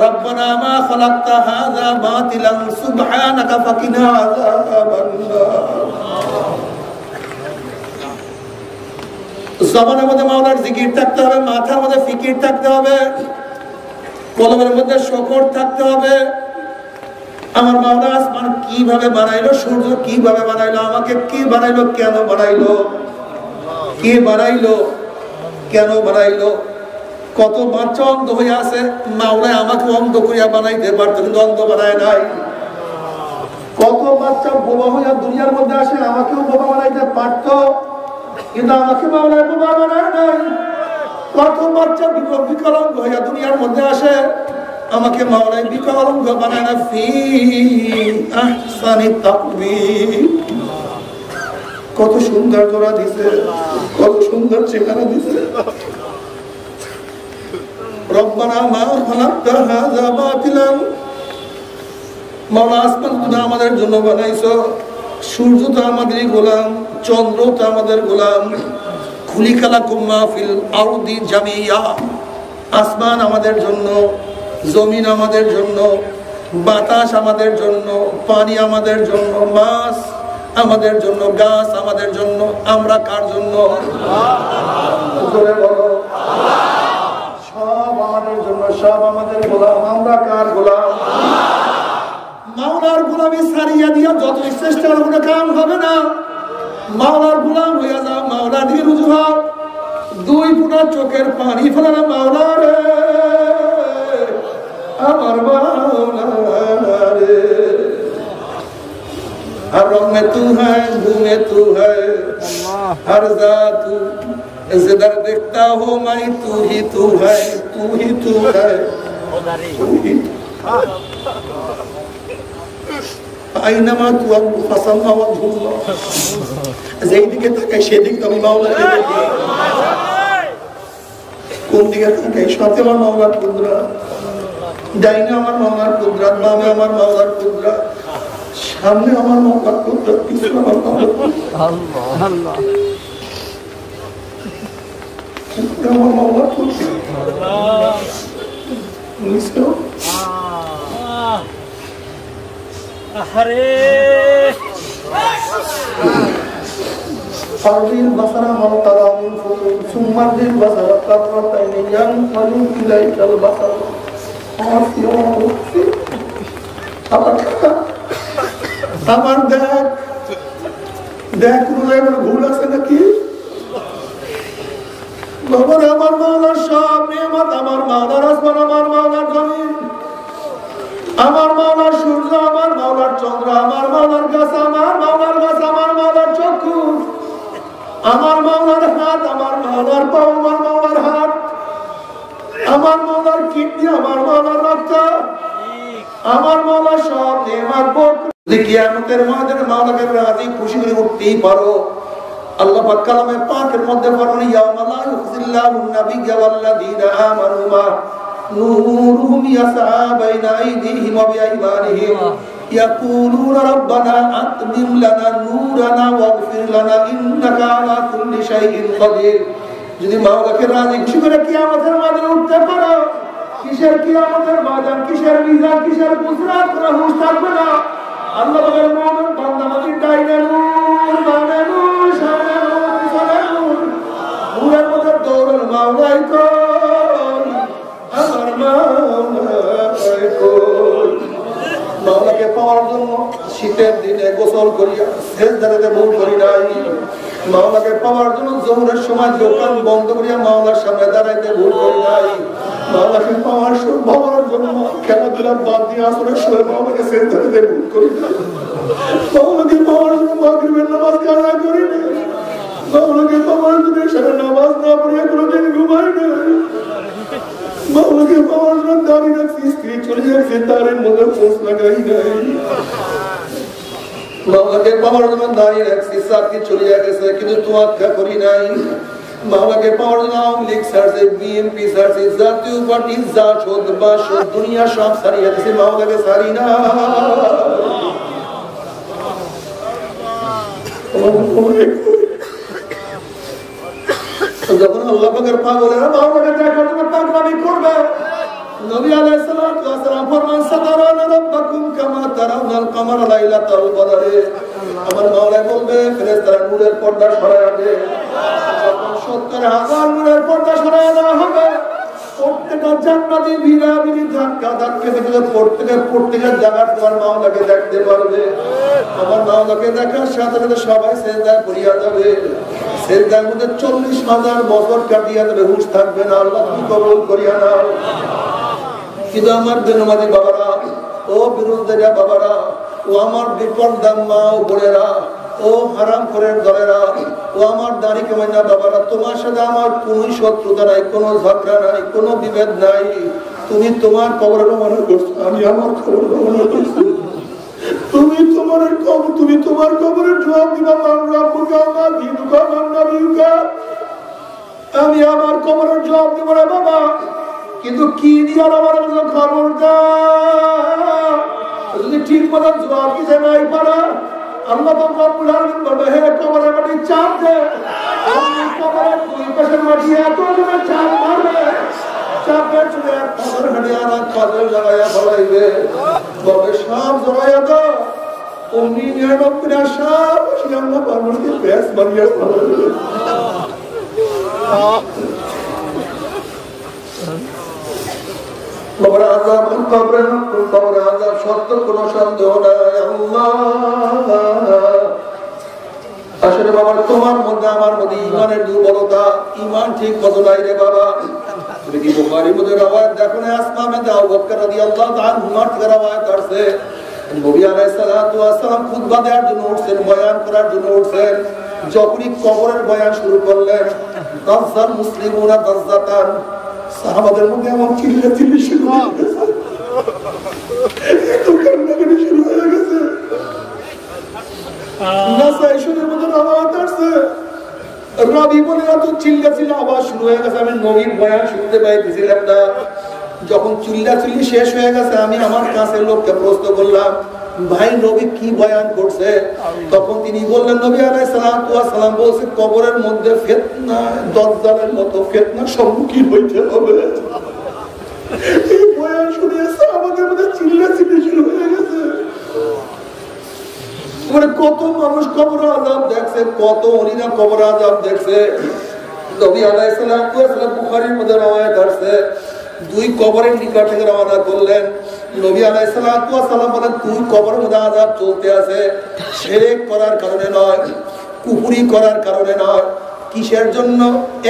ربنا ما خلقت هذا باطلا سبحانك فقنا عذاب النار। জবানের মধ্যে মাওলার জিকির থাকতে হবে, মাথার মধ্যে ফিকির থাকতে হবে, কলমের মধ্যে শুকর থাকতে হবে। আমার মাওলা আসমান কিভাবে বানাইলো, সূর্য কিভাবে বানাইলো, আমাকে কি বানাইলো, কেন বানাইলো, কে বানাইলো, কেন বানাইলো। কত বাচ্চা অন্ধ হয়ে আছে, মাওলায় আমাকে অন্ধ করিয়া বানাইতে পারতো, কিন্তু অন্ধ বানায় নাই। কত বাচ্চা বোবা হইয়া দুনিয়ার মধ্যে আসে, আমাকেও বোবা বানাইতে পারতো, কিন্তু আমাকে মাওলায় বোবা বানায় নাই। কত বাচ্চা বিকলাঙ্গ হইয়া দুনিয়ার মধ্যে আসে, আমাকে মাওলায় বিকলাঙ্গ বানায় না। ফি আহসানি তাকবীর। কত সুন্দর জোড়া দিছে, কত সুন্দর চেহারা দিছে। রব্বানা মা খালাকতা হাযা বাতিলান। মাওলা আসমান তো আমাদের জন্য বানাইছো, সূর্য তো আমাদেরই গোলাম, চন্দ্র তো আমাদের গোলাম। খুলিকালাকুম মা ফিল আরদি জামিয়া। আসমান আমাদের জন্য, জমিন আমাদের জন্য, বাতাস আমাদের জন্য, পানি আমাদের জন্য, মাছ আমাদের জন্য, গাছ আমাদের জন্য। আমরা কার জন্য? সব আমাদের জন্য, সব আমাদের গোলাম। আমরা কার গোলাম? মাওলার গোলামি ছাড়িয়া দিয়া যত চেষ্টা করে কাম হবে না। মাওলার গোলাম হইয়া যাও, মাওলা দিয়ে রুজু হও। 2 ফোঁটা চোখের পানি ফেলে না, মাওলা রে, আমার মাওলা রে। हर रंग में तू है, बू में तू है, हर जा तू, जिधर देखता हो मैं तू ही तू है, तू ही तू है, तू ही। আইনামা তু ফাসাম্মা ওয়াজহুল্লাহ। যেই দিকে তাকাই সেদিকে আমি মাওলাকে দেখি। কোন দিকে তাকাই সাথে আমার মাওলার কুদরত, ডাইনে আমার মাওলার কুদরত, বামে আমার মাওলার কুদরত, সামনে আমার মাওলার কুদরত, পিছনে আমার মাওলার কুদরত। আল্লাহ আল্লাহ, আমার মাওলার কুদরত। আল্লাহ নিছো আহারে ফারদিল বাসারা মাওতারা মিন ফুতুর সুম্মাদিল বাসারা কাররাতাইন ইয়ানকালু ইলাইকাল বাসার আমার দেখ দেখ রুলের ভুল আছে নাকি? বাবার আমার মাওলার সব নিয়ামত, আমার মাওলার আসমান, আমার মাওলার জমিন, আমার মাওলার সূর্য, আমার মাওলার চন্দ্র, আমার মাওলার গাছ, আমার মাওলার গাছ, আমার মাওলার চক্ষু, আমার মাওলার হাত, আমার মাওলার পা, আমার মাওলার হাত, আমার মাওলার কিডনি, আমার মাওলার রক্ত, আমার মাওলার সব নিয়ামত। কিয়ামতের ময়দানে মাওলাকে রাজি খুশি করে উঠতেই পারো, আল্লাহ পাক কালামে পাকের মধ্যে ফরমান ইয়াউমা লা ইউখিল্লাহুন নাবিয়্যা ওয়াল্লাযীনা আমানু মা নূরুহুম ইয়াসআ বাইনা আইদিহিম ওয়া বিআইমানিহিম ইয়াকুলুনা রাব্বানা আতমিম লানা নূরানা ওয়াগফির লানা ইন্নাকা আলা কুল্লি শাইইন কাদির। যদি মাওলাকে রাজি খুশি করে কিয়ামতের ময়দানে উঠতে পারো, কিসের কিয়ামতের ময়দান, কিসের মিজান, কিসের পুসরাত করে হুঁশ থাকবে না। আল্লাহ বলেন মুমিন বান্দা মাঝে ডাইনে নূর, বামে নূর, সামনে নূর, পিছনে নূর, নূরের মধ্যে দৌড়ান মাওলাই কই, আমার মাওলাই কই। মাওলাকে পাওয়ার জন্য শীতের দিনে গোসল করিয়া সেজদাতে মুখ করি নাই, মাওলাকে পাওয়ার জন্য জোহরের সময় দোকান বন্ধ করিয়া মাওলার সামনে দাঁড়াইতে ভুল করি নাই, মাওলাকে পাওয়ার জন্য খেলাধুলা বাদ দিয়ে আসরের সময় মাওলাকে সেজদাতে ভুল করি নাই, মাওলাকে পাওয়ার জন্য মাগরিবের নামাজ কাজা করি নাই, মাওলাকে পাওয়ার জন্য সারা নামাজ না পড়িয়া কোনোদিন ঘুমাই নাই, মাওলাকে পাওয়ার জন্য দাঁড়িয়ে রাখছি, স্ত্রী চলে যাচ্ছে তারের মধ্যে পোষ লাগাই নাই, মাওলাকে পাওয়ার জন্য দাঁড়িয়ে রাখছি, চাকরি চলে গেছে কিন্তু তোয়াক্কা করি নাই, মাওলাকে পাওয়ার জন্য আওয়ামী লীগ ছাড়ছে, বিএনপি ছাড়ছে, জাতীয় পার্টি জাসদ বাসদ দুনিয়া সব ছাড়িয়ে দিয়েছে, মাওলাকে ছাড়ি না। যখন আল্লাহ পাকের পাগলেরা মাওলাকে দেখার জন্য পাগলামি করবে, নবী আলাইহিস সালাতু ওয়াস সালাম ফরমান সাতারানা রাব্বাকুম কামা তারাউনাল কামারা লাইলাতাল বদরে। আমার মাওলা বলবে ফেরেশতারা নূরের পর্দা সরায় দেবে, যখন ৭০,০০০ নূরের পর্দা সরায় দেওয়া হবে, প্রত্যেকটা জান্নাতি বিরাবিরি ধাক্কা ধাক্কা খেতে প্রত্যেকের জায়গা তোমার মাওলাকে দেখতে পারবে। আমার মাওলাকে দেখার সাথে সাথে সবাই সেজদায় পড়িয়া যাবে, সেজদার মধ্যে ৪০,০০০ বছর কাটিয়া যাবে, হুঁশ থাকবে না। আল্লাহ তুমি কবুল করিয়া নাও। কিন্তু আমার বেনমাজি বাবারা, ও বিরোধীরা বাবারা, ও আমার বিপর্দা মা ও বোনেরা, ও হারাম করে দলেরা, ও আমার দাড়ি কামাইনা বাবারা, তোমার সাথে আমার কোনো শত্রুতা নাই, কোনো ঝগড়া নাই, কোনো বিভেদ নাই। তুমি তোমার কবর মনে করছো, আমি আমার খবর মনে করছি। তুমি তোমার কবরের জবাব দিবা, আমি আমার কবরের জবাব দিব না বাবা। কিন্তু কি দিয়ে আমার খবরটা যদি ঠিক মতো জবাব দিতে নাই পারা, আল্লাহ রব্বুল আলামিন বলবে হে কবরের মাটি চাপ দে, আমি কবরের দুই পাশের মাটি এত জোরে চাপ মারবে, চাপে চলে কবর হাড়িয়া না কবর লাগায়া ফলাইবে, বলবে সব জড়াইয়া দাও, অমনি নিরানব্বই সব আল্লাহ পার্বতীকে পেঁচ বানিয়ে ফলাইবে। কবর আযাব, কবর আযাব সত্য, কোনো সন্দেহ নাই। আল্লাহ আসলে বাবা তোমার মধ্যে আমার মধ্যে ঈমানের দুর্বলতা, ঈমান ঠিক মতো নাই রে বাবা। তুমি কি বুখারীর মধ্যে রওয়ায়াত দেখো না, আসমা বিনতে আবু বকর রাদিয়াল্লাহু তাআলা আনহু থেকে রওয়ায়াত আছে, নবী আলাইহিস সালাতু ওয়াস সালাম খুতবা দেওয়ার জন্য উঠছেন, বয়ান করার জন্য উঠছেন। যখনই কবরের বয়ান শুরু করলেন, দাজ্জাল মুসলিমুনা দাজ্জাতান, সাহাবাদের মধ্যে এমন চিল্লাচিল্লি শুরু হয়ে গেছে, এত কান্নাকাটি শুরু হয়ে গেছে। নাসাই শরীফের মধ্যে রওয়ায়াত আছে, রাবী বলে এত চিল্লাচিল্লি আওয়াজ শুরু হয়ে গেছে, আমি নবীর বয়ান শুনতে পাইতেছিলাম না। যখন চিল্লাচিল্লি শেষ হয়ে গেছে, আমি আমার কাছের লোককে প্রশ্ন করলাম, ভাই নবী কি বয়ান করছে? তখন তিনি বললেন, নবী আলাইহিস সালাতু ওয়াস সালাম বলছে কবরের মধ্যে ফিতনা, দাজ্জালের মতো ফিতনার সম্মুখীন হইতে হবে। এই বয়ান শুনিয়েছে, আমাদের মধ্যে চিল্লাচিল্লি শুরু হয়ে গেছে। মানে কত মানুষ কবর আযাব দেখছে, কত অলিরা কবর আযাব দেখছে। নবী আলাইহিস সালাতু ওয়াস সালাম বুখারীর মধ্যে রওয়ায়াত আছে, দুই কবরের নিকট থেকে রওনা করলেন। নবী আলাইহিস সালাতু ওয়াস সালাম বলেন, দুই কবরের মধ্যে আযাব চলতে আছে, শিরক করার কারণে নয়, কুফরি করার কারণে নয়। কিসের জন্য?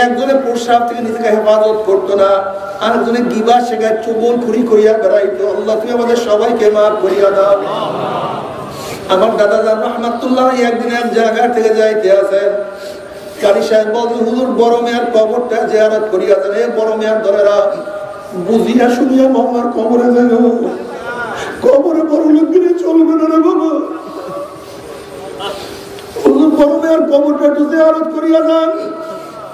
একজনে প্রস্রাব থেকে নিজেকে হেফাজত করতো না, আরেকজনে গিবত শেখায় চুগলখড়ি করিয়া বেড়াইতো। আল্লাহ তুমি আমাদের সবাইকে মাফ করিয়া দাও। আমার দাদা জান রাহমাতুল্লাহ একদিন এক জায়গা থেকে যাইতে আছেন, কারি সাহেব বলছেন, হুজুর বড় মেয়ার কবরটা জিয়ারত করিয়াছেন। এই বড় মেয়ার দলেরা বুঝিয়া শুনিয়া মামার কবরে যাইল, কবরে বড় লোক দিনে চলবে না রে বাবা। হুজুর গরমে আর কবরটা একটু জিয়ারত করিয়া যান।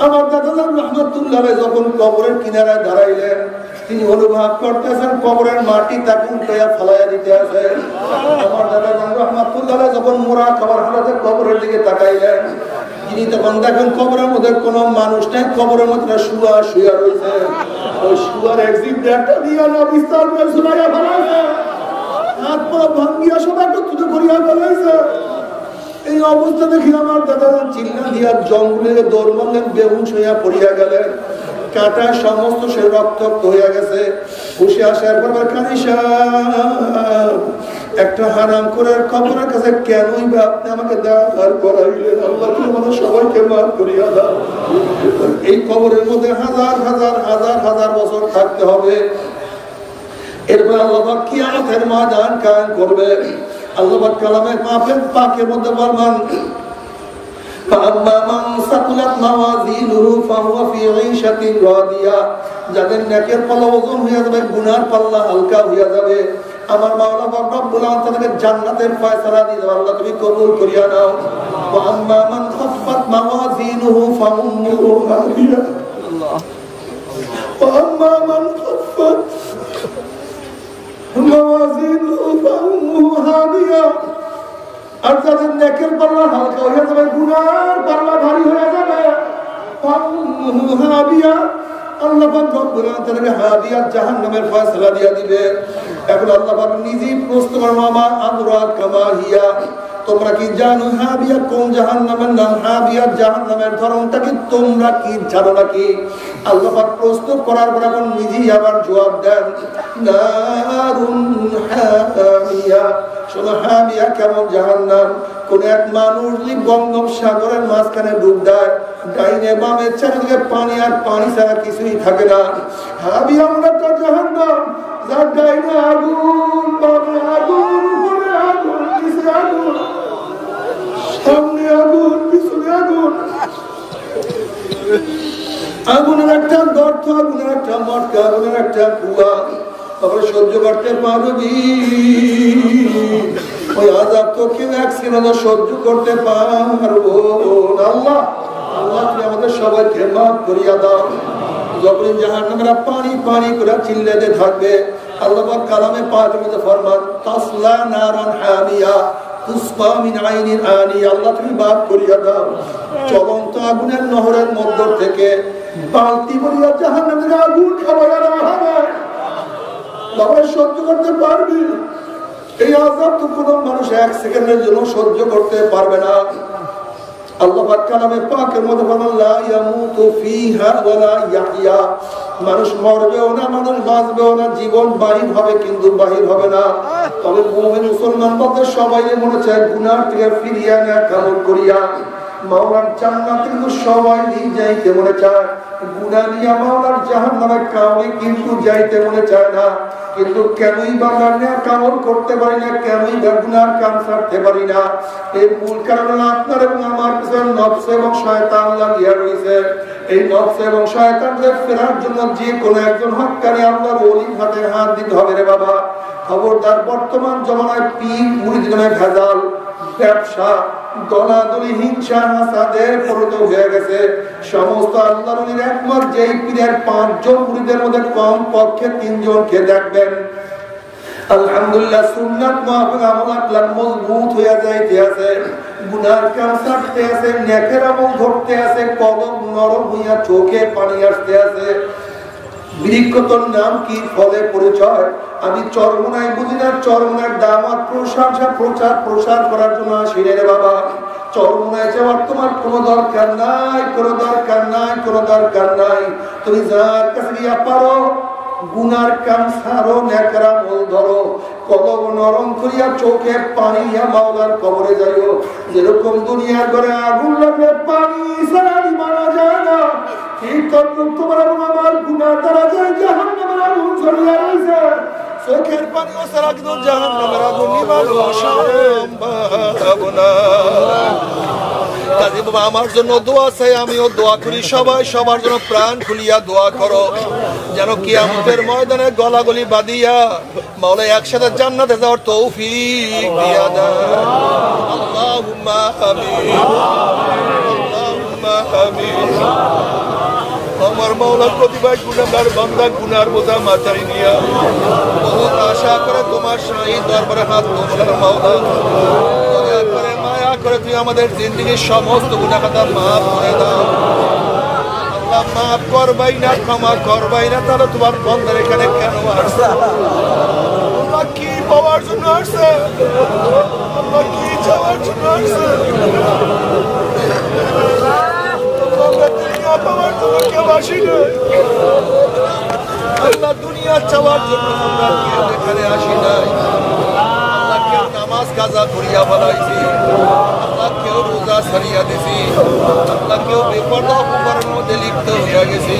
আমার দাদা রহমাতুল্লাহ যখন কবরের কিনারায় দাঁড়াইলেন, তিনি অনুভব করতেছেন কবরের মাটি তাকে উল্টাইয়া ফেলাইয়া দিতে আছেন। আমার দাদা রহমাতুল্লাহ যখন মোরা খাবার হারাতে কবরের দিকে তাকাইলেন, তিনি তখন দেখেন কবরের মধ্যে কোনো মানুষ নাই, কবরের মধ্যে শুয়া রয়েছে। ওই শুয়ার একদিক একটা দিয়া না বিস্তার করে শুনাইয়া ফেলাইছে, হাত পা ভাঙ্গিয়া সব একত্রিত করিয়া ফেলাইছে। এই অবস্থা দেখি আমার দাদা চিল্লা দিয়া জঙ্গলে দৌড় মারলেন, বেহুশ হইয়া পড়িয়া গেলেন। কাটা সমস্ত সে রক্তাক্ত হইয়া গেছে। বসে আসার পর একটা হারাম করার খবরের কাছে কেনই বা আপনি আমাকে দাঁড় করাইলেন? আল্লাহ তুমি আমাদের সবাইকে মাফ করিয়া দাও। এই কবরের মধ্যে হাজার হাজার হাজার হাজার বছর থাকতে হবে। এরপর আল্লাহ কিয়ামতের ময়দান কায়েম করবে। আল্লাহ কালামের মাহফিল পাকের মধ্যে বলবেন, যাদের নেকের পাল্লা ওজন হইয়া যাবে, গুনার পাল্লা হালকা হইয়া যাবে, আমার মাওলা রব্বুল আলামিন তাদেরকে জান্নাতের ফয়সালা দিয়ে দেবে। আল্লাহ তুমি কবুল করিয়া নাও। ওয়া আম্মা মান খাফফাত মাওয়াজিনুহু ফাউম্মুহু হাবিয়া। আল্লাহ। ওয়া আম্মা মান খাফফাত মাওয়াজিনুহু ফাউম্মুহু হাবিয়া। আর যাদের নেকের পাল্লা হালকা হয়ে যাবে, গুনার পাল্লা ভারী হয়ে যাবে, ফাউম্মুহু হাবিয়া। আল্লাহ পাক রব্বুল আলামিন তাদেরকে হাবিয়া জাহান্নামের ফয়সালা দিয়া দিবে। এখন আল্লাহ পাক নিজেই প্রশ্ন করেন, মা আমরা কামা হিয়া, তোমরা কি জানো হাবিয়া কোন জাহান্নামের নাম? হাবিয়া জাহান্নামের ধরনটা কি তোমরা কি জানো নাকি? আল্লাহ পাক প্রশ্ন করার পর এখন নিজেই আবার জবাব দেন, নারুন হামিয়া। শোনো, হামিয়া কেমন জাহান্নাম? কোন এক মানুষ যদি বঙ্গোপসাগরের মাঝখানে ডুব দেয়, ডাইনে বামে চারিদিকে পানি আর পানি ছাড়া কিছুই থাকে না। হাবিয়া এমন একটা জাহান্নাম, যার ডাইনে আগুন, বামে আগুন, উপরে আগুন, নিচে আগুন, সামনে আগুন, পিছনে আগুন। আগুনের একটা গর্ত, আগুনের একটা মটকা, আগুনের একটা কুয়া। তবে সহ্য করতে পারবি? ওই আযাব তো কেউ এক সেকেন্ডে সহ্য করতে পারবো না। আল্লাহ আল্লাহ তুমি আমাদের সবাইকে মাফ করিয়া দাও। যখন জাহান্নামীরা পানি পানি করে চিল্লাতে থাকবে, আল্লাহ পাক কালামে পাকের মধ্যে ফরমান, তাসলা নারান হামিয়া তুসকা মিন আইনিন আনিয়া। আল্লাহ তুমি মাফ করিয়া দাও। চলন্ত আগুনের নহরের মধ্য থেকে বালতি ভরিয়া জাহান্নামের আগুন খাওয়াইয়া দেওয়া হবে। বাবা সহ্য করতে পারবি? এই আযাব তো কোনো মানুষ এক সেকেন্ডের জন্য সহ্য করতে পারবে না। আল্লাহ পাক কালামে পাকের মধ্যে বলেন, লা ইয়ামুতু ফিহা ওয়ালা ইয়াহইয়া। মানুষ মরবেও না, মানুষ বাঁচবেও না, জীবন বাহির হবে কিন্তু বাহির হবে না। তবে মুমিন মুসলমান বলতে সবাই মনে চায় গুনাহ থেকে ফিরিয়া না কামল করিয়া মাওলার জান্নাতে কিন্তু সবাই যাইতে মনে চায়। গুনাহ নিয়ে মাওলার জাহান্নামে কাউকে কিন্তু যাইতে মনে চায় না। কিন্তু কেনই বা আমরা কামল করতে পারি না, কেনই বা গুনার কাম ছাড়তে পারি না? এর মূল কারণ আপনার এবং আমার পিছনে নফস এবং শয়তান লাগিয়া রয়েছে। এই নফস এবং শয়তানকে ফেরার জন্য যে কোনো একজন হক্কানি আল্লাহর ওলির হাতে হাত দিতে হবে রে বাবা। খবরদার, বর্তমান জমানায় পীর মুরিদ নামে ভেজাল, ব্যবসা, দলাদলি, হিংসা, হাসাদের পরিণত হয়ে গেছে। সমস্ত আল্লাহর ওলির একমত যেই পীরের 5 জন মুরিদের মধ্যে কম পক্ষে 3 জনকে দেখবেন আলহামদুলিল্লাহ সুন্নাত মুআফিক আমল আকলাক মজবুত হয়ে যাইতে আছে, গুনার কাম ছাড়তে আছে, নেকের আমল ধরতে আছে, কদম নরম হইয়া চোখে পানি আসতে আছে। বৃক্ষতর নাম কি, ফলে পরিচয়। আমি চরমনায় বুঝি না, চরমনার দাওয়াত প্রশংসা প্রচার করার জন্য আসি রে বাবা। চরমনায় যাওয়ার তোমার কোনো দরকার নাই, কোনো দরকার নাই, কোনো দরকার নাই। তুমি যার কাছে গিয়া পারো গুনার কাম ছাড়ো, নেকের আমল ধরো, কদম নরম করিয়া চোখে পানি নিয়া মাওলার কবরে যাইও। যেরকম দুনিয়ার ঘরে আগুন লাগলে পানি ছাড়া মারা যায় না, ঠিক তদ্রুপ তোমার এবং আমার গুনার দ্বারা যায় জাহান্নামের আগুন জ্বলিয়া রয়েছে। চোখের পানিও ছাড়া কিন্তু জাহান্নামের আগুন নিভানো সম্ভব না। কাজী বাবা আমার জন্য দোয়া চাই, আমিও দোয়া করি। সবাই সবার জন্য প্রাণ খুলিয়া দোয়া করো, যেন কিয়ামতের ময়দানে গলাগলি বাঁধিয়া মাওলা একসাথে জান্নাতে যাওয়ার তৌফিক দিয়া দেন। আল্লাহুম্মা আল্লাহুম্মা আমিন আল্লাহুম্মা আমিন আমার মাওলা প্রতিবার গুনাহগার বান্দা গুনার বোঝা মাথায় নিয়া বহুত আশা করে তোমার শাহী দরবারে হাত তোলার মাওলা দয়া করে মায়া করে তুই আমাদের জিন্দেগীর সমস্ত গুনাহ খাতা মাফ করে দাও আল্লাহ মাফ করবাই না ক্ষমা করবাই না তাহলে তোমার বান্দার এখানে কেন আসছে আল্লাহ কি পাওয়ার জন্য আসছে আল্লাহ কি চাওয়ার জন্য আসছে পাওয়ার জন্য কেউ আসি নাই আল্লাহ দুনিয়া চাওয়ার জন্য আমরা কেউ এখানে আসি নাই আল্লাহ কেউ নামাজ কাজা করিয়া ফেলাইছি আল্লাহ কেউ রোজা ছাড়িয়া দিছি আল্লাহ কেউ বেপরদা কুফরের মধ্যে লিপ্ত হইয়া গেছি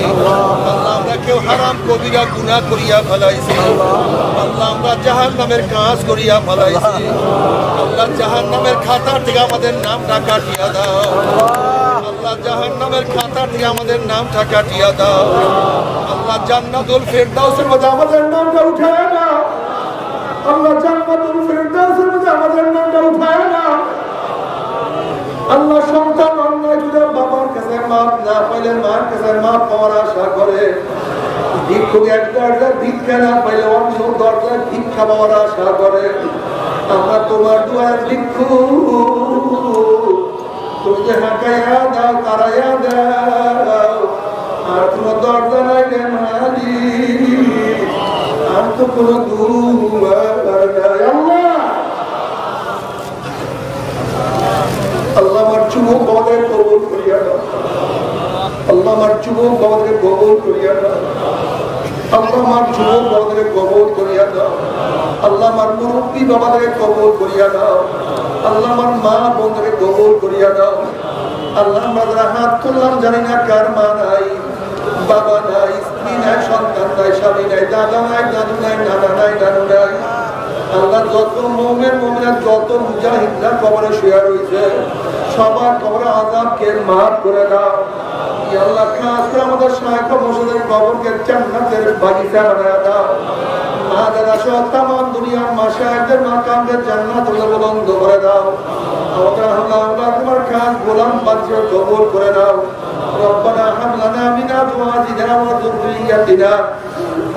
আল্লাহ আমরা কেউ হারাম কবিরা গুনাহ করিয়া ফেলাইছি আল্লাহ আমরা জাহান্নামের কাজ করিয়া ফেলাইছি আল্লাহ জাহান্নামের খাতা থেকে আমাদের নামটা কাটিয়া দাও আল্লাহ জাহান্নামের খাতা থেকে আমাদের নামটা কাটিয়া দাও আল্লাহ জান্নাতুল ফিরদাউসের মধ্যে আমাদের নামটা উঠায় দাও আল্লাহ জান্নাতুল ফিরদাউসের মধ্যে আমাদের নামটা উঠায় দাও আল্লাহ সন্তান অন্যায় যদি বাবার কাছে মাপ না পাইলে মার কাছে মাপ পাওয়ার আশা করে ভিক্ষুক এক দরজা ভিক্ষা না পাইলে অন্য দরজায় ভিক্ষা পাওয়ার আশা করে আমরা তোমার দুয়ার ভিক্ষুক তুমি যে হাঁকাইয়া দাও তারাইয়া দাও আর তোমার দরজা নাই রে মালিক আর তো কোনো দুয়ার নাই আল্লাহ আমার যুবক বাবাদের কবুল করিয়া দাও আল্লাহ আমার যুবক বাবাদের কবুল করিয়া দাও আল্লাহ আমার যুবক বাবাদের কবুল করিয়া দাও আল্লাহ আমার মুরব্বী বাবাদের কবুল করিয়া দাও আল্লাহ আমার মা বোনদের কবুল করিয়া দাও আল্লাহ আমরা হাত তুললাম জানি না কার মা নাই বাবা নাই স্ত্রী নাই সন্তান নাই স্বামী নাই দাদা নাই দাদু নাই নানা নাই নানু নাই আল্লাহ যত মুমিন মুমিনাত যত মুজাহিদরা কবরে শুয়ে রয়েছে সবার কবরে আযাবকে মাফ করে দাও ইয়া আল্লাহ খাস করে আমাদের শায়খ মুর্শিদের কবরকে জান্নাতের বাগিচা বানায় দাও মাদারা সহ तमाम দুনিয়ার মাশায়েখদের মাকামকে জান্নাতুল বুলন্দ করে দাও আমাদের আল্লাহ তোমার খাস গোলাম বাদশাহ কবুল করে দাও ربنا هب لنا من ازواجنا وذريتنا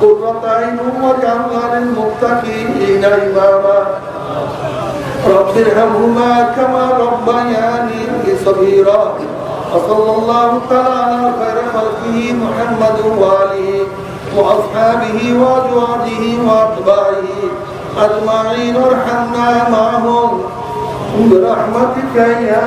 قرة اعين واجعلنا للمتقين اماما رب ارحمهما كما ربياني صغيرا وصلى الله تعالى على خير خلقه محمد وآله وأصحابه وأزواجه وأتباعه أجمعين وارحمنا معهم برحمتك يا